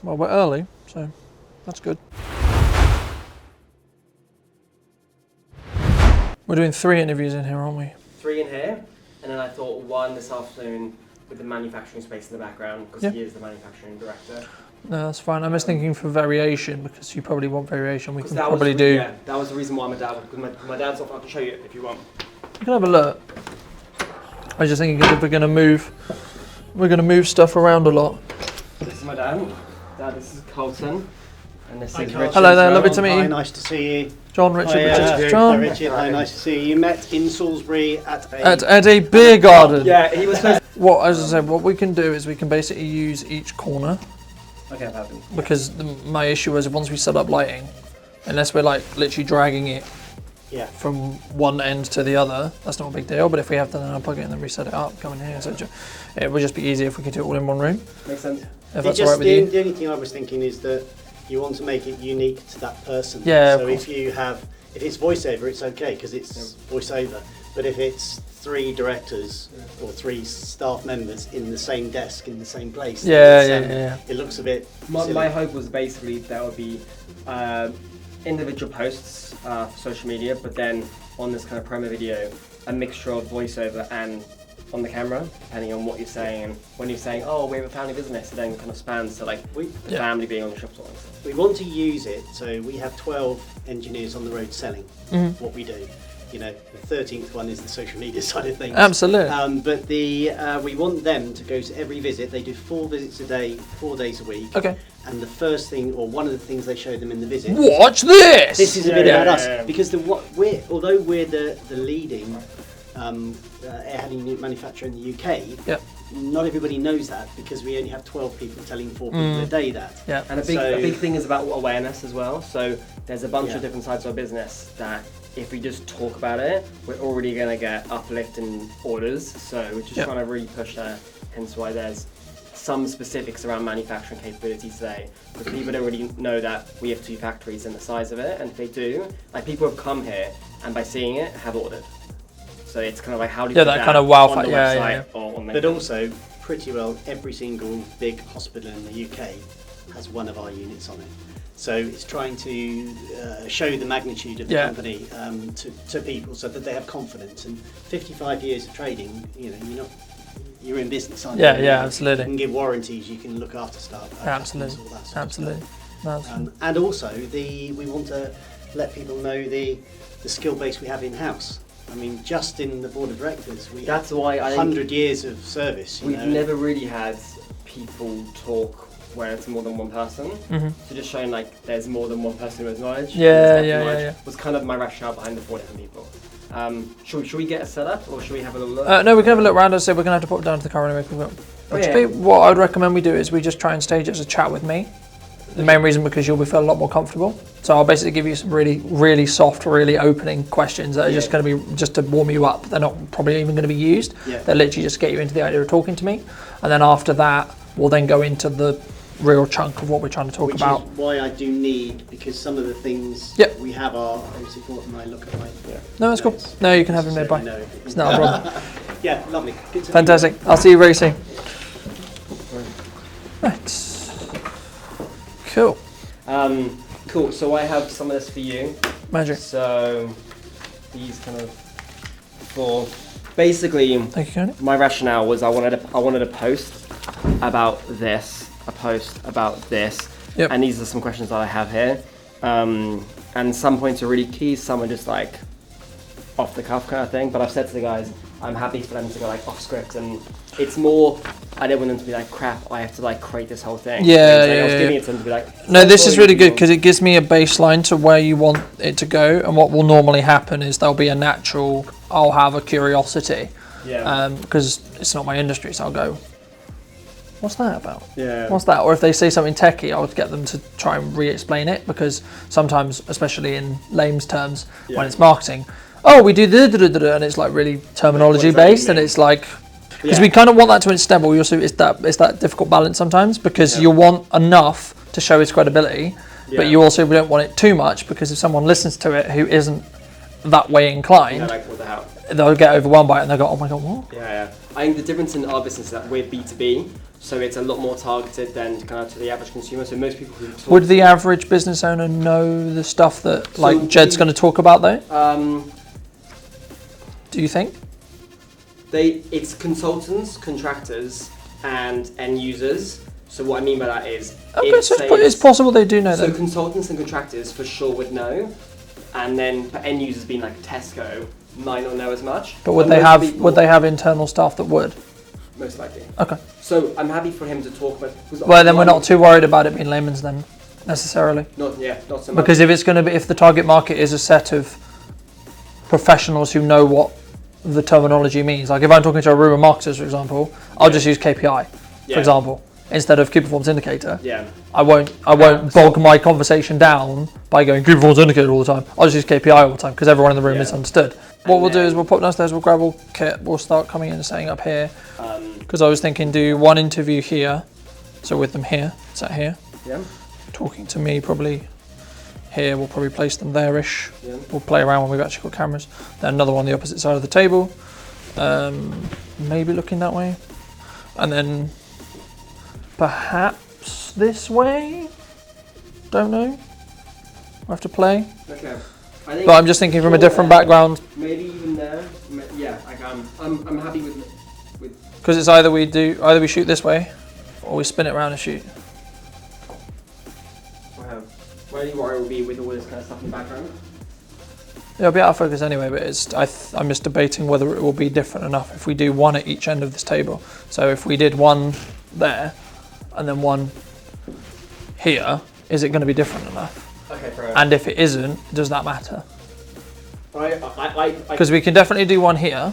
Well, we're early, so that's good. We're doing 3 interviews in here, aren't we? 3 in here, and then I thought 1 this afternoon with the manufacturing space in the background, because he is the manufacturing director. No, that's fine. I'm just thinking for variation, because you probably want variation. We can that probably was, do... Yeah, that was the reason why my dad, because my dad's off. I can show you if you want. You can have a look. I was just thinking if we're going to move stuff around a lot. This is my dad. Dad, this is Colton. And this is Richard. Hello there, lovely to meet you. Hi, nice to see you. John, Richard, Hi, John. Hi, Richard. Hi, nice to see you. You met in Salisbury at a beer garden. Yeah, he was supposed What, as I said, what we can do is we can basically use each corner. Okay, I'm happy. Because my issue is once we set up lighting, unless we're like literally dragging it from one end to the other, that's not a big deal. But if we have to then unplug it and then reset it up, come in here, so it would just be easier if we could do it all in one room. Makes sense. If that's all right with you. The only thing I was thinking is that you want to make it unique to that person. Yeah. So if it's voiceover, it's okay because it's voiceover. But if it's 3 directors or 3 staff members in the same desk in the same place, it looks a bit. My hope was basically there would be individual posts for social media, but then on this kind of promo video, a mixture of voiceover and on the camera, depending on what you're saying. And when you're saying, "Oh, we have a family business," it then kind of spans to like the family being on the shop floor. We want to use it, so we have 12 engineers on the road selling what we do. You know, the 13th one is the social media side of things. Absolutely. But we want them to go to every visit. They do 4 visits a day, 4 days a week. Okay. And the first thing, or one of the things they show them in the visit. Watch this! This is a bit about us because although we're the leading air handling manufacturer in the UK. Not everybody knows that because we only have 12 people telling 4 people a day that. Yeah. And a big thing is about awareness as well. So there's a bunch of different sides of our business that if we just talk about it, we're already going to get uplift in orders. So we're just trying to really push that. Hence why there's some specifics around manufacturing capability today. Because people don't really know that we have 2 factories and the size of it. And if they do, like people have come here and by seeing it have ordered. So it's kind of like how do you put that kind of wow on the website or on the But also, pretty well, every single big hospital in the UK has one of our units on it. So it's trying to show the magnitude of the company to people so that they have confidence. And 55 years of trading, you know, you're in business, aren't you? Yeah, absolutely. You can give warranties, you can look after staff. Absolutely. All that sort Absolutely. of stuff. And also, we want to let people know the skill base we have in-house. I mean, just in the board of directors, we have 100 years of service. We've never really had people talk where it's more than one person. So just showing like there's more than one person who has knowledge. Was kind of my rationale behind the 4 different people. Should we get a setup or should we have a little look? No, we can have a look around. I said we're going to have to put it down to the car anyway. What I would recommend we do is we just try and stage it as a chat with me. The main reason because you'll feel a lot more comfortable. So I'll basically give you some really, really soft, really opening questions that are just going to be just to warm you up. They're not probably even going to be used. They're literally just get you into the idea of talking to me. And then after that, we'll then go into the real chunk of what we're trying to talk about. Which is why I do need, because some of the things we have are obviously important when I look at my No, that's cool. No, you can have him nearby. It's not a problem. Yeah, lovely. Good to Fantastic. I'll see you very soon. Right. Cool. Cool. So I have some of this for you. Magic. So these kind of 4. Basically, Thank you, Connie. my rationale was I wanted a post about this, a post about this, and these are some questions that I have here. And some points are really key. Some are just like off the cuff kind of thing. But I've said to the guys, I'm happy for them to go like off script, and it's more. I don't want them to be like, crap, I have to like create this whole thing. I was giving it to them to be like. No, this is really good because it gives me a baseline to where you want it to go, and what will normally happen is there'll be a natural. I'll have a curiosity. Because it's not my industry, so I'll go. What's that about? What's that? Or if they say something techie, I'll get them to try and re-explain it because sometimes, especially in lame's terms, when it's marketing. Oh, we do and it's like really terminology based, and it's like because we kind of want that to instead, but we also it's that difficult balance sometimes because you want enough to show its credibility, but you also don't want it too much because if someone listens to it who isn't that way inclined, they'll get overwhelmed by it and they'll go, oh my god, what? I think the difference in our business is that we're B2B, So it's a lot more targeted than kind of to the average consumer. So most people who talk Would the average business owner know the stuff that like Jed's going to talk about though? Do you think? It's consultants, contractors, and end users. So what I mean by that is, it's possible they do know that. So consultants and contractors for sure would know, and then for end users being like Tesco might not know as much. But would they have internal staff that would? Most likely. Okay. So I'm happy for him to talk about. Well, then we're not too worried about it being layman's then, necessarily. Not so much. Because if the target market is a set of professionals who know what the terminology means, like if I'm talking to a room of marketers, for example, I'll just use KPI, for example, instead of key performance indicator. Yeah. I won't bog my conversation down by going key performance indicator all the time. I'll just use KPI all the time because everyone in the room is understood. What we'll do is we'll pop downstairs, we'll grab all kit, we'll start coming in and setting up here. Because I was thinking do one interview here, so with them here, sat here. Yeah. Talking to me probably here, we'll probably place them there-ish. Yeah. We'll play around when we've actually got cameras. Then another one on the opposite side of the table. Maybe looking that way. And then perhaps this way? Don't know. We'll have to play. Okay. But I'm just thinking from a different background. Maybe even there. Yeah, I'm happy with. Because it's either we shoot this way, or we spin it around and shoot. Wow. My only worry will be with all this kind of stuff in the background. It'll be out of focus anyway, but I'm just debating whether it will be different enough if we do one at each end of this table. So if we did one there, and then one here, is it going to be different enough? Okay, bro. And if it isn't, does that matter? Because I we can definitely do one here,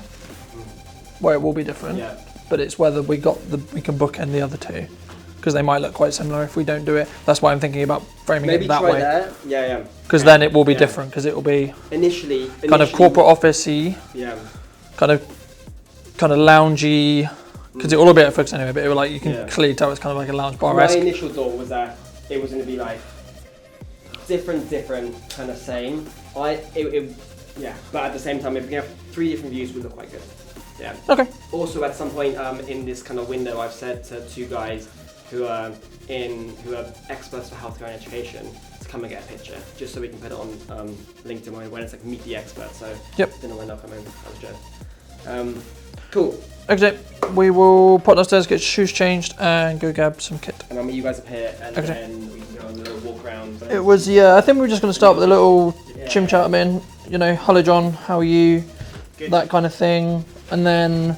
where it will be different. Yeah. But it's whether we can bookend the other two, because they might look quite similar if we don't do it. That's why I'm thinking about framing it that way. Maybe try there. Yeah. Because then it will be different, because it will be initially kind of corporate office-y, kind of loungy, because it will be out of focus anyway. But it will, like, you can clearly tell it's kind of like a lounge bar-esque. My initial thought was that it was going to be like different, kind of same. But at the same time, if we can have 3 different views, would look quite good. Yeah. Okay. Also, at some point in this kind of window, I've said to 2 guys who are experts for healthcare and education to come and get a picture, just so we can put it on LinkedIn when it's like meet the expert. So don't know when they'll come in. That was Joe. Cool. Okay, we will pop downstairs, get shoes changed, and go grab some kit. And I'll meet you guys up here, and then we can go on a little walk around. It was I think we were just going to start with a little chim chat. Hello John, how are you? Good. That kind of thing. And then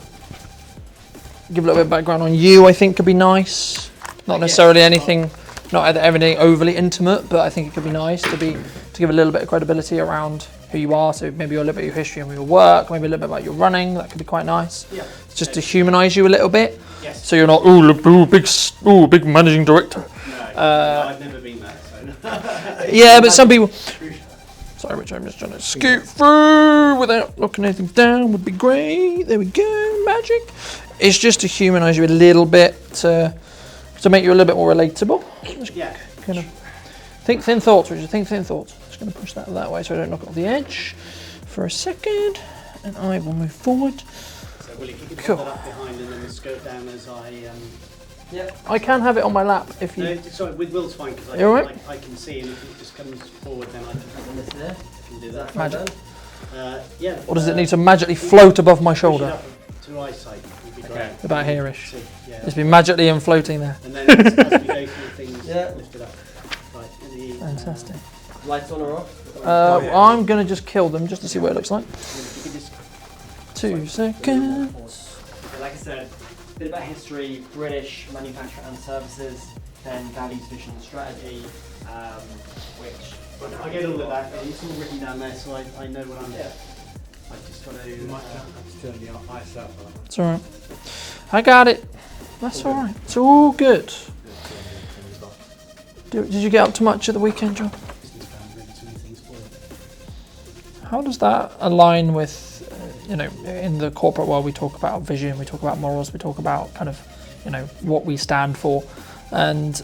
give a little bit of background on you, I think could be nice. Not necessarily anything, not everything overly intimate, but I think it could be nice to give a little bit of credibility around who you are. So maybe a little bit of your history and your work, maybe a little bit about your running. That could be quite nice. Yeah. Just to humanise you a little bit. Yes. So you're not big managing director. No, I've never been that. So. Yeah, but some people. Sorry, Rich, I'm just trying to scoot through without knocking anything down. Would be great. There we go, magic. It's just to humanise you a little bit, to make you a little bit more relatable. Yeah. Kind of think thin thoughts, Richard. Think thin thoughts. Just going to push that way so I don't knock it off the edge for a second, and I will move forward. So, Will, if you could hold that up behind and then we'll scoot down as I. Yeah. I can have it on my lap if you. No, sorry, with Will's fine because I can see, and if it just comes forward, then I can do that. Magic. Yeah. Or does it need to magically float above my shoulder? To eyesight would be great. About here-ish. It's been magically and floating there. And then as we go through things, lift it up. Right. Fantastic. Lights on or off? I'm going to just kill them just to see what it looks like. 2 seconds. Like I said, a bit about history, British manufacturer and services, then values, vision, and strategy, which I get all of that. It's all written down there, so I know what I'm. I've just got to. You might have to turn the ice up. It's alright. I got it. That's alright. It's all good. Did you get up to much at the weekend, John? How does that align with, in the corporate world, we talk about vision, we talk about morals, we talk about kind of, what we stand for. And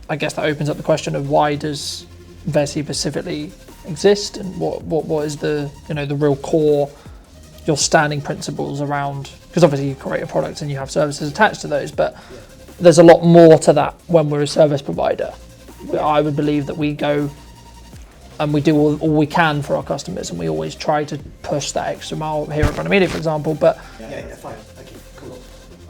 I guess that opens up the question of why does VESI specifically exist, and what is the, the real core, your standing principles around, because obviously you create a product and you have services attached to those, but there's a lot more to that when we're a service provider. But I would believe that we go and we do all we can for our customers, and we always try to push that extra mile here at Brunton Media, for example. But fine. Okay, cool.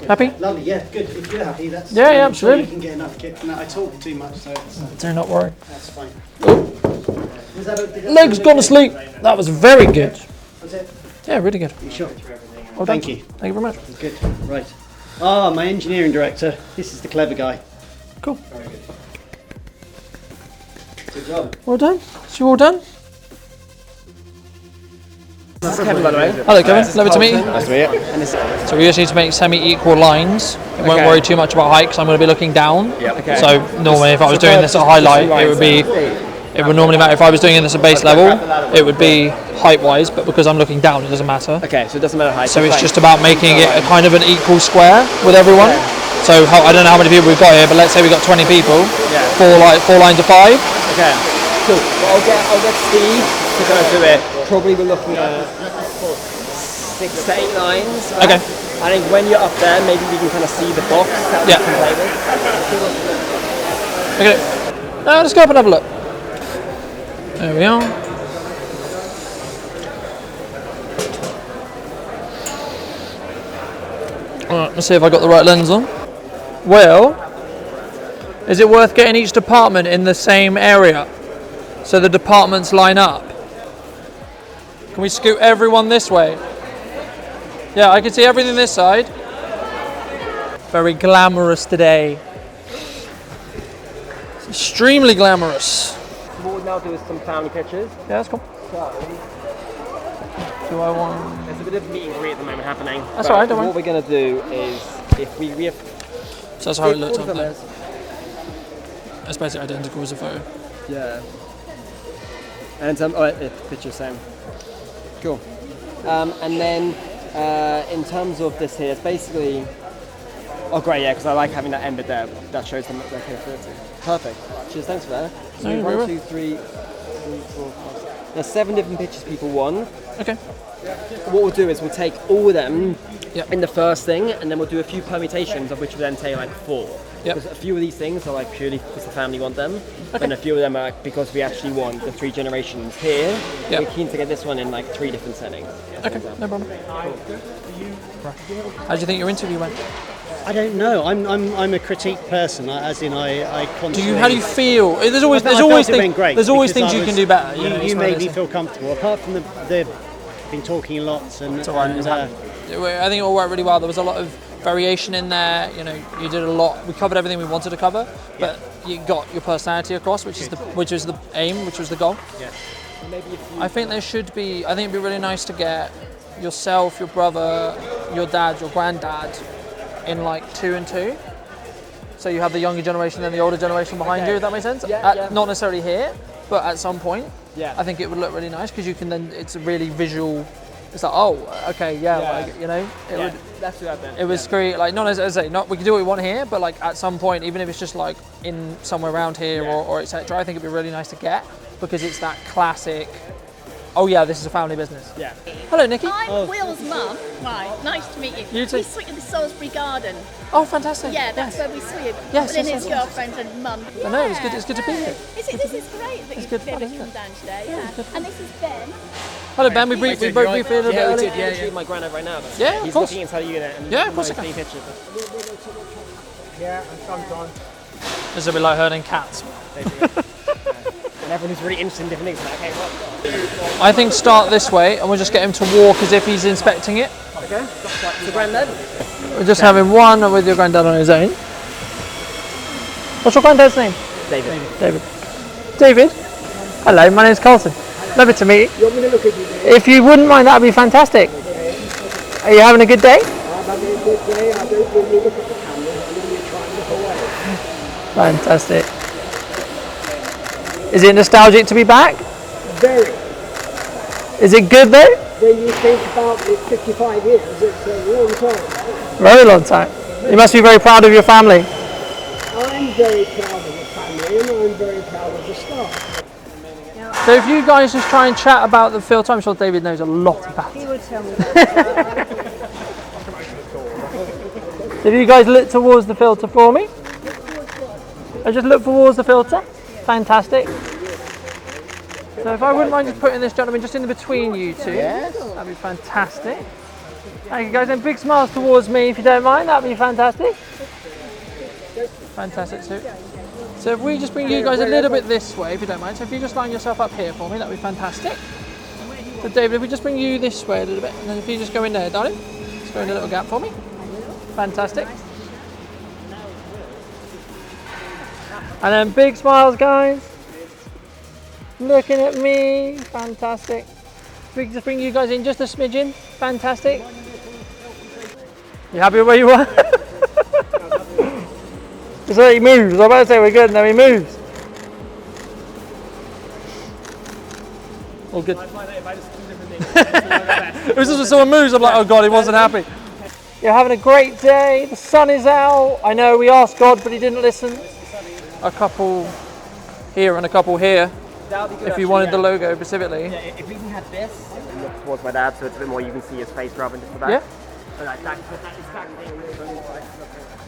Good. Happy? Lovely, yeah, good. If you're happy, that's absolutely. You can get enough kit. No, I talk too much, so Do not worry. that's fine. Legs gone to sleep. That was very good. Was it? Yeah, really good. You sure? Well Thank done. you. Thank you very much. Good. Right. Ah, my engineering director. This is the clever guy. Cool. Very good. Good job. Well done. So you all done? This is Kevin, by the way. Hello, Kevin. Lovely to meet you. Nice to meet you. So we just need to make semi-equal lines. We won't Okay. worry too much about height because I'm going to be looking down. Okay. So normally, if I was doing this at highlight, it would normally matter. If I was doing this at base level, it would be height-wise. But because I'm looking down, it doesn't matter. Okay, so it doesn't matter height. So it's just about making it a kind of an equal square with everyone. So I don't know how many people we've got here, but let's say we've got 20 people. Yeah. Four lines of 5. Okay. Cool. Well, I'll get Steve to go through it. Probably we're looking at 6 to 8 lines. Right? Okay. I think when you're up there, maybe we can kind of see the box that we Yeah. can play with. Okay. Now let's go up and have a look. There we are. Alright, let's see if I got the right lens on. Well, is it worth getting each department in the same area so the departments line up? Can we scoot everyone this way? Yeah, I can see everything this side. Very glamorous today. It's extremely glamorous. What we'll now do is some family pictures. Yeah, that's cool. So, Do I want... there's a bit of meet and greet at the moment happening. That's but all right, don't worry. What we're going to do is, if we have... So that's how it looks all on of there. them It's basically identical as a photo. Yeah. And the picture same. Cool. And then in terms of this here, it's basically. Oh great, yeah, because I like having that end bit there. That shows them their capability. Perfect. Cheers, thanks for that. So No, you're 1, 2, 3, 4, 5. There's 7 different pictures people want. Okay. What we'll do is we'll take all of them Yep. in the first thing, and then we'll do a few permutations of which will then take like 4. Yep. Because a few of these things are like purely because the family want them, Okay. and a few of them are because we actually want the 3 generations here. Yep. We're keen to get this one in like 3 different settings. Okay, no problem. How do you think your interview went? I don't know. I'm a critique person, as in I constantly. How do you feel? There's always I felt it went things. great There's always because things I you was- can do better. You, know, You it's one of made those me things. feel comfortable. Apart from the been talking lots and. It's all right. and, I think it all worked really well. There was a lot of variation in there. You know, you did a lot. We covered everything we wanted to cover, but you got your personality across, which is the aim, which was the goal. Yeah. I think there should be. I think it'd be really nice to get yourself, your brother, your dad, your granddad, in like 2 and 2. So you have the younger generation and the older generation behind you. If that makes sense. Yeah. Not necessarily here, but at some point. Yeah. I think it would look really nice because you can then. It's a really visual. It's like, oh, okay, yeah, like, you know, it would. Let's do that then. It was great. Like, not as I say, not we can do what we want here, but like at some point, even if it's just like in somewhere around here or etc. I think it'd be really nice to get because it's that classic. Oh yeah, this is a family business. Yeah. Hello, Nikki. I'm Will's mum. Right, nice to meet you. You too. We saw you in the Salisbury Garden. Oh, fantastic. Yeah, that's where we saw you. Yes, And then yes, his yes. girlfriend and mum. I know, it's good- it's good to be here. This is great that you've good been fun, able to isn't come it? down today. Yeah. it's good And this is Ben. Hello, Ben. We both briefly a little bit Yeah, we earlier. did. Yeah, my granddad right now. Yeah, of He's course. looking inside the unit and Yeah, of course I taking can. pictures. Yeah, and sometimes. This will be like herding cats. And everyone who's really interested in different things. Like, okay, well, I think start this way, and we'll just get him to walk as if he's inspecting it. okay. So granddad. We're just having one with your granddad on his own. What's your granddad's name? David. David. David? Hello, my name's Carlton. Lovely to meet you. You want me to look at you? If you wouldn't mind, that'd be fantastic. Are you having a good day? I'm having a good day. I don't really look at the camera. I normally try and look away. Fantastic. Is it nostalgic to be back? Very. Is it good though? When you think about it, 55 years, it's a long time. Very long time. You must be very proud of your family. I'm very proud of the family and I'm very proud of the staff. So if you guys just try and chat about the filter, I'm sure David knows a lot about it. He would tell me that. If you guys look towards the filter for me. I just look towards the filter. Fantastic. So if I wouldn't mind just putting this gentleman just in between you two. Yes. That'd be fantastic. Thank you guys, and big smiles towards me if you don't mind, that'd be fantastic. Fantastic too. So if we just bring you guys a little bit this way, if you don't mind. So if you just line yourself up here for me, that'd be fantastic. So David, if we just bring you this way a little bit, and then if you just go in there, darling. Just go in a little gap for me. Fantastic. And then big smiles, guys. Looking at me, fantastic. If we can just bring you guys in just a smidgen, fantastic. You happy with where you are? Just so he moves. I'm about to say we're good, and then he moves. All good. It was just when someone moves, I'm like, oh God, he wasn't happy. You're having a great day. The sun is out. I know we asked God, but he didn't listen. A couple here and a couple here. If you wanted the logo specifically. Yeah, if we can have this, look towards my dad, so it's a bit more you can see his face rather than just the back. Yeah. So that exactly.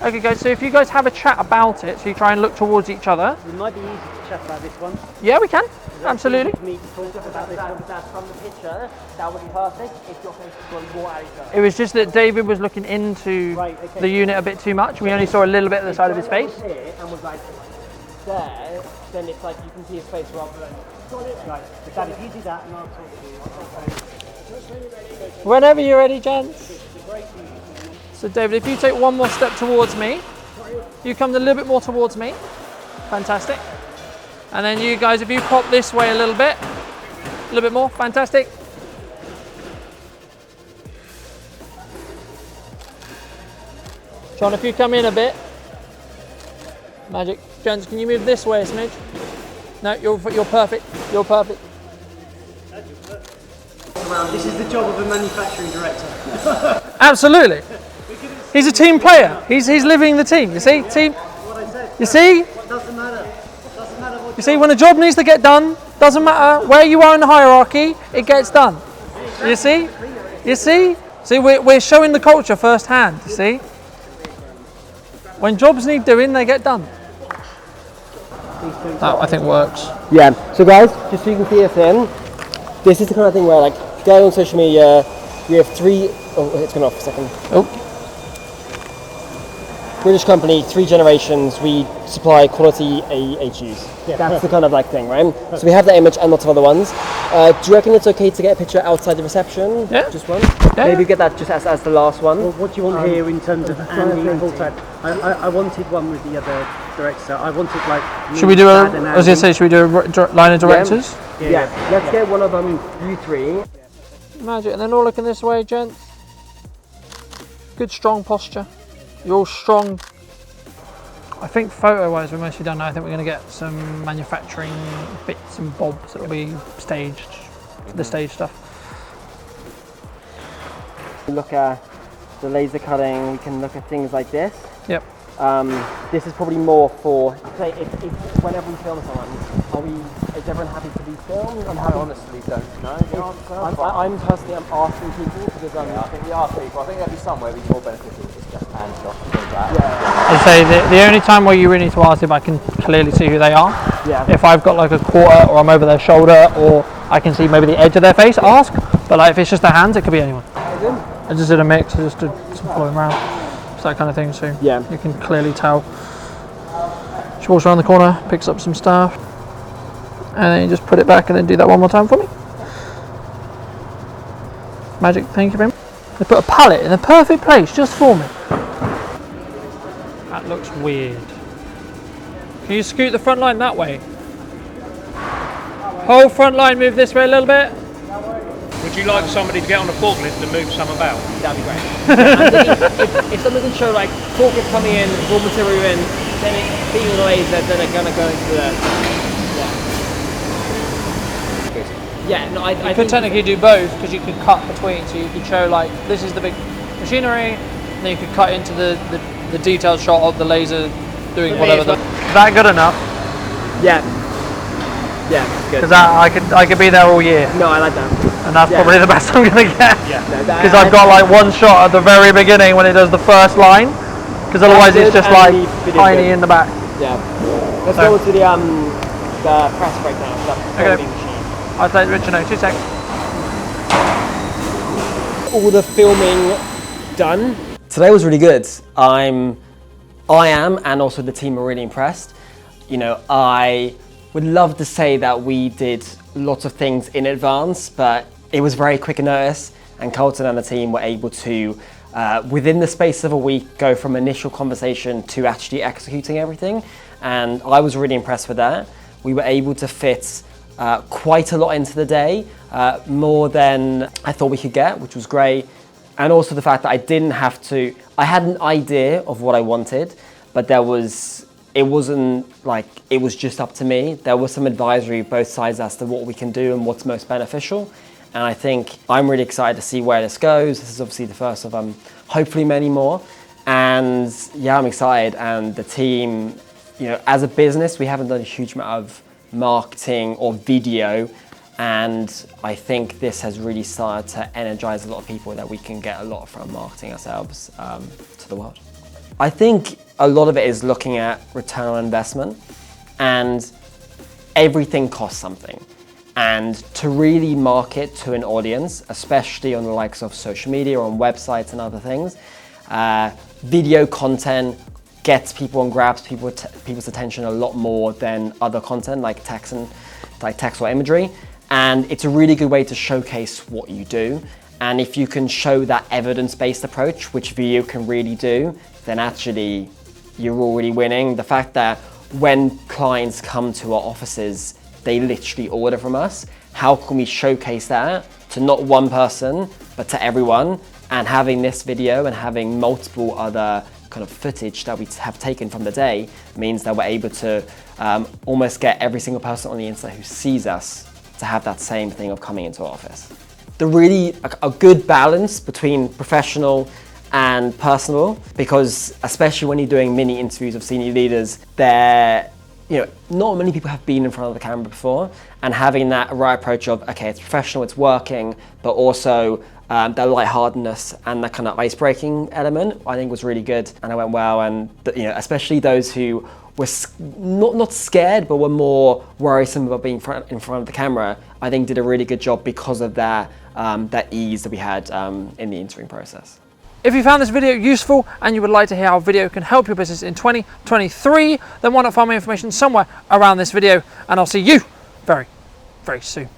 Okay guys, so if you guys have a chat about it, so you try and look towards each other. It might be easy to chat about this one. Yeah, we can. Absolutely. Me to talk about this one. That's from the picture. That would be perfect if your face was going more at each other. It was just that David was looking into the unit a bit too much. We only saw a little bit of the side of his face. Here and was like there, then it's like you can see his face rather than. Right, but Dad, if you do that, and I'll talk to you. Whenever you're ready, gents. So David, if you take one more step towards me, you come a little bit more towards me. Fantastic. And then you guys, if you pop this way a little bit more, fantastic. John, if you come in a bit. Magic. Gents, can you move this way a smidge? No, you're perfect. You're perfect. This is the job of a manufacturing director. Absolutely. He's a team player. He's living the team. You see, team. You see. Doesn't matter. Doesn't matter what. You see, when a job needs to get done, doesn't matter where you are in the hierarchy, it gets done. You see. You see. See, we're showing the culture firsthand. You see. When jobs need doing, they get done. That I think works. Yeah. So guys, just so you can see us in, this is the kind of thing where like go on social media. We have three. Oh, it's gone off a second. Oh. British company, 3 generations. We supply quality AHUs. Yeah. That's the kind of like thing, right? So we have that image and lots of other ones. Do you reckon it's okay to get a picture outside the reception? Yeah. Just one. Yeah. Maybe get that just as the last one. Well, what do you want here in terms of Andy full time? I wanted one with the other director. I wanted like. Should we do a? I was gonna say, should we do a line of directors? Yeah. Let's get one of them. You 3. Magic, and then all looking this way, gents. Good strong posture. You're all strong. I think photo-wise we're mostly done now. I think we're going to get some manufacturing bits and bobs that'll be staged, the stage stuff. Look at the laser cutting. We can look at things like this. Yep. This is probably more for say if whenever we film someone, is everyone happy to be filmed? I honestly don't know. I'm personally asking people because I think we ask people. I think there'll be some where it'll be more beneficial to just hand off and things like that. Yeah. I'd say the only time where you really need to ask if I can clearly see who they are. Yeah. If I've got like a quarter or I'm over their shoulder or I can see maybe the edge of their face, ask. But like if it's just their hands, it could be anyone. I just did a mix, I just did some following around. It's that kind of thing, so yeah. You can clearly tell. She walks around the corner, picks up some stuff, and then you just put it back and then do that one more time for me. Magic, thank you very much. They put a palette in the perfect place just for me. That looks weird. Can you scoot the front line that way? Whole front line move this way a little bit. Would you like somebody to get on a forklift and move some about? That'd be great. And if someone can show like forklift coming in, raw material in, then it being the laser, then they're gonna go into the yeah. No, I You could technically do both because you could cut between, so you could show like this is the big machinery, and then you could cut into the detailed shot of the laser doing whatever. That good enough? Yeah. Yeah, good. Because I could be there all year, No, I like that. and that's probably the best I'm gonna get. No, Because I've got like one shot at the very beginning when it does the first line. Because otherwise it's just like tiny in the back. Yeah. Let's go to the press break now. Okay. I'll take Richard now. 2 seconds. All the filming done. Today was really good. I am, and also the team are really impressed. You know, I would love to say that we did lots of things in advance, but it was very quick notice, and Colton and the team were able to, within the space of a week, go from initial conversation to actually executing everything. And I was really impressed with that. We were able to fit quite a lot into the day, more than I thought we could get, which was great. And also the fact that I had an idea of what I wanted, but it wasn't like it was just up to me. There was some advisory both sides as to what we can do and what's most beneficial. And I think I'm really excited to see where this goes. This is obviously the first of hopefully many more. And yeah, I'm excited. And the team, you know, as a business, we haven't done a huge amount of marketing or video. And I think this has really started to energize a lot of people that we can get a lot from marketing ourselves to the world. I think a lot of it is looking at return on investment, and everything costs something. And to really market to an audience, especially on the likes of social media, or on websites and other things, video content gets people and grabs people's attention a lot more than other content like text or imagery. And it's a really good way to showcase what you do. And if you can show that evidence-based approach, which video can really do, then actually you're already winning. The fact that when clients come to our offices, they literally order from us. How can we showcase that to not one person, but to everyone? And having this video and having multiple other kind of footage that we have taken from the day means that we're able to almost get every single person on the internet who sees us to have that same thing of coming into our office. A good balance between professional and personal, because especially when you're doing mini interviews of senior leaders, not many people have been in front of the camera before, and having that right approach of, okay, it's professional, it's working, but also that lightheartedness and that kind of ice-breaking element, I think was really good, and it went well. And especially those who were not scared, but were more worrisome about being in front of the camera, I think did a really good job because of that ease that we had in the interviewing process. If you found this video useful and you would like to hear how video can help your business in 2023, then why not find my information somewhere around this video, and I'll see you very, very soon.